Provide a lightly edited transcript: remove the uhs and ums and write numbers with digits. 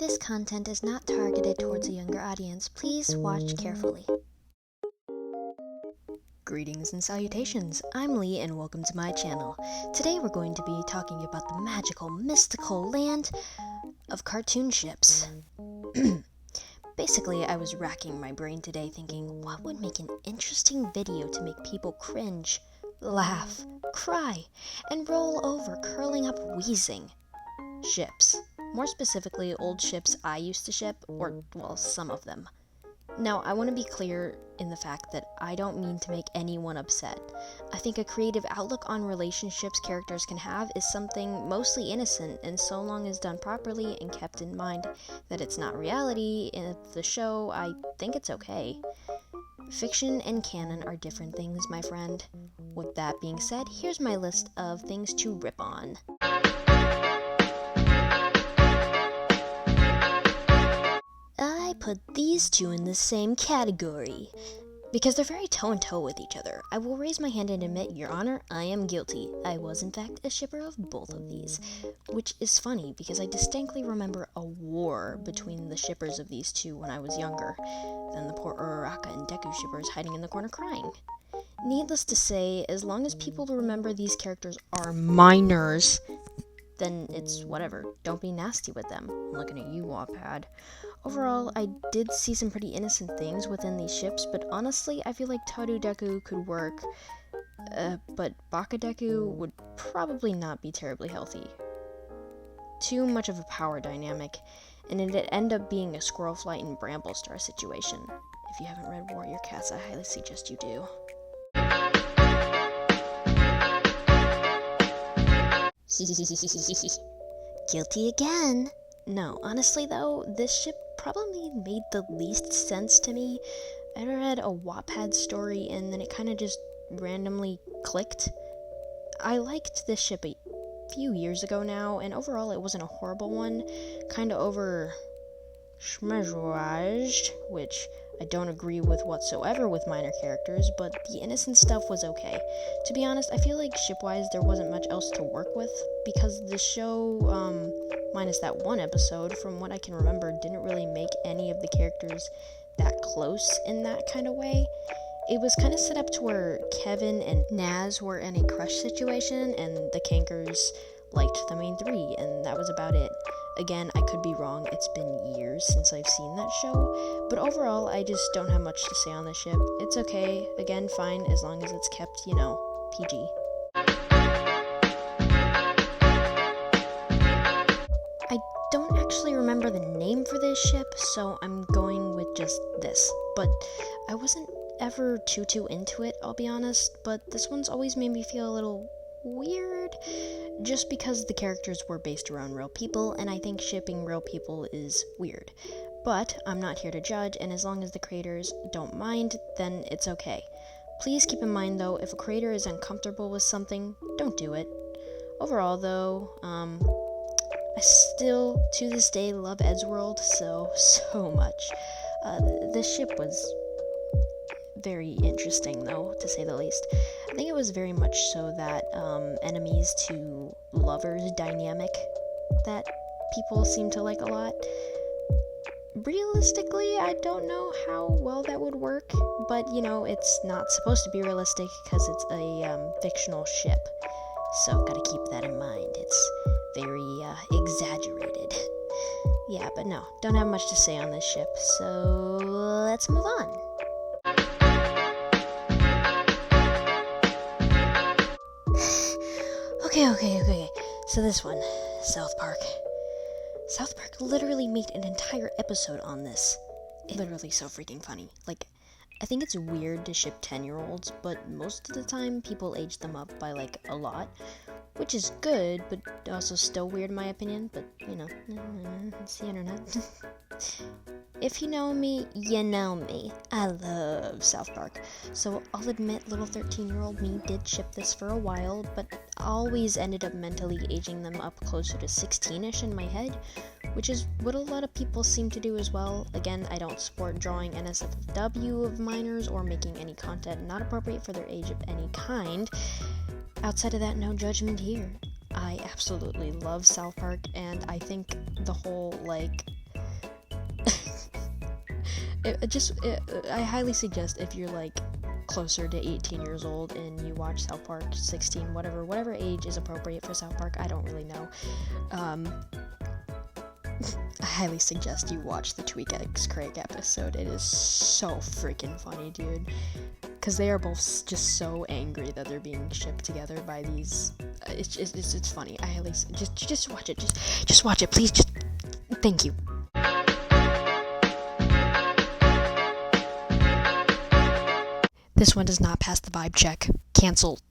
This content is not targeted towards a younger audience. Please watch carefully. Greetings and salutations, I'm Lee and welcome to my channel. Today we're going to be talking about the magical, mystical land of cartoon ships. Basically, I was racking my brain today thinking, what would make an interesting video to make people cringe, laugh, cry, and roll over, curling up wheezing? Ships. More specifically, old ships I used to ship, or, well, some of them. Now, I want to be clear in the fact that I don't mean to make anyone upset. I think a creative outlook on relationships characters can have is something mostly innocent, and so long as done properly and kept in mind that it's not reality in the show, I think it's okay. Fiction and canon are different things, my friend. With that being said, here's my list of things to rip on. I put these two in the same category because they're very toe-in-toe with each other. I will raise my hand and admit, Your Honor, I am guilty. I was in fact a shipper of both of these, which is funny because I distinctly remember a war between the shippers of these two when I was younger than the poor Uraraka and Deku shippers hiding in the corner crying. Needless to say, as long as people remember these characters are minors, then it's whatever. Don't be nasty with them. I'm looking at you, Wattpad. Overall, I did see some pretty innocent things within these ships, but honestly, I feel like Toru Deku could work, but Baka Deku would probably not be terribly healthy. Too much of a power dynamic, and it'd end up being a Squirrel Flight and Bramble Star situation. If you haven't read Warrior Cats, I highly suggest you do. Guilty again. No, honestly though, this ship probably made the least sense to me. I read a Wattpad story and then it kind of just randomly clicked. I liked this ship a few years ago now, and overall it wasn't a horrible one. Kind of over schmezzerized, which I don't agree with whatsoever with minor characters, but the innocent stuff was okay. To be honest, I feel like shipwise there wasn't much else to work with, because the show, minus that one episode, from what I can remember, didn't really make any of the characters that close in that kind of way. It was kind of set up to where Kevin and Naz were in a crush situation, and the Kankers liked the main three, and that was about it. Again, I could be wrong, it's been years since I've seen that show, but overall, I just don't have much to say on the ship. It's okay, again, fine, as long as it's kept, PG. I don't actually remember the name for this ship, so I'm going with just this, but I wasn't ever too into it, I'll be honest, but this one's always made me feel a little weird, just because the characters were based around real people, and I think shipping real people is weird. But I'm not here to judge, and as long as the creators don't mind, then it's okay. Please keep in mind though, if a creator is uncomfortable with something, don't do it. Overall though, I still, to this day, love Eddsworld so much. This ship was very interesting, though, to say the least. I think it was very much so that enemies to lovers dynamic that people seem to like a lot. Realistically, I don't know how well that would work, but, it's not supposed to be realistic because it's a fictional ship. So, gotta keep that in mind. It's very exaggerated. Yeah, but no, don't have much to say on this ship, so let's move on. Okay. So this one, South Park. South Park literally made an entire episode on this. It's literally so freaking funny. Like, I think it's weird to ship 10-year-olds, but most of the time people age them up by, a lot. Which is good, but also still weird in my opinion, but, it's the internet. If you know me, you know me. I love South Park. So I'll admit little 13-year-old me did ship this for a while, but always ended up mentally aging them up closer to 16-ish in my head, which is what a lot of people seem to do as well. Again, I don't support drawing NSFW of minors or making any content not appropriate for their age of any kind. Outside of that, no judgment here. I absolutely love South Park, and I think the whole, I highly suggest if you're like closer to 18 years old and you watch South Park, 16, whatever age is appropriate for South Park, I don't really know. I highly suggest you watch the Tweak X Craig episode. It is so freaking funny, dude. Because they are both just so angry that they're being shipped together by these. It's funny. I highly just watch it. Just watch it, please. Just thank you. This one does not pass the vibe check. Cancelled.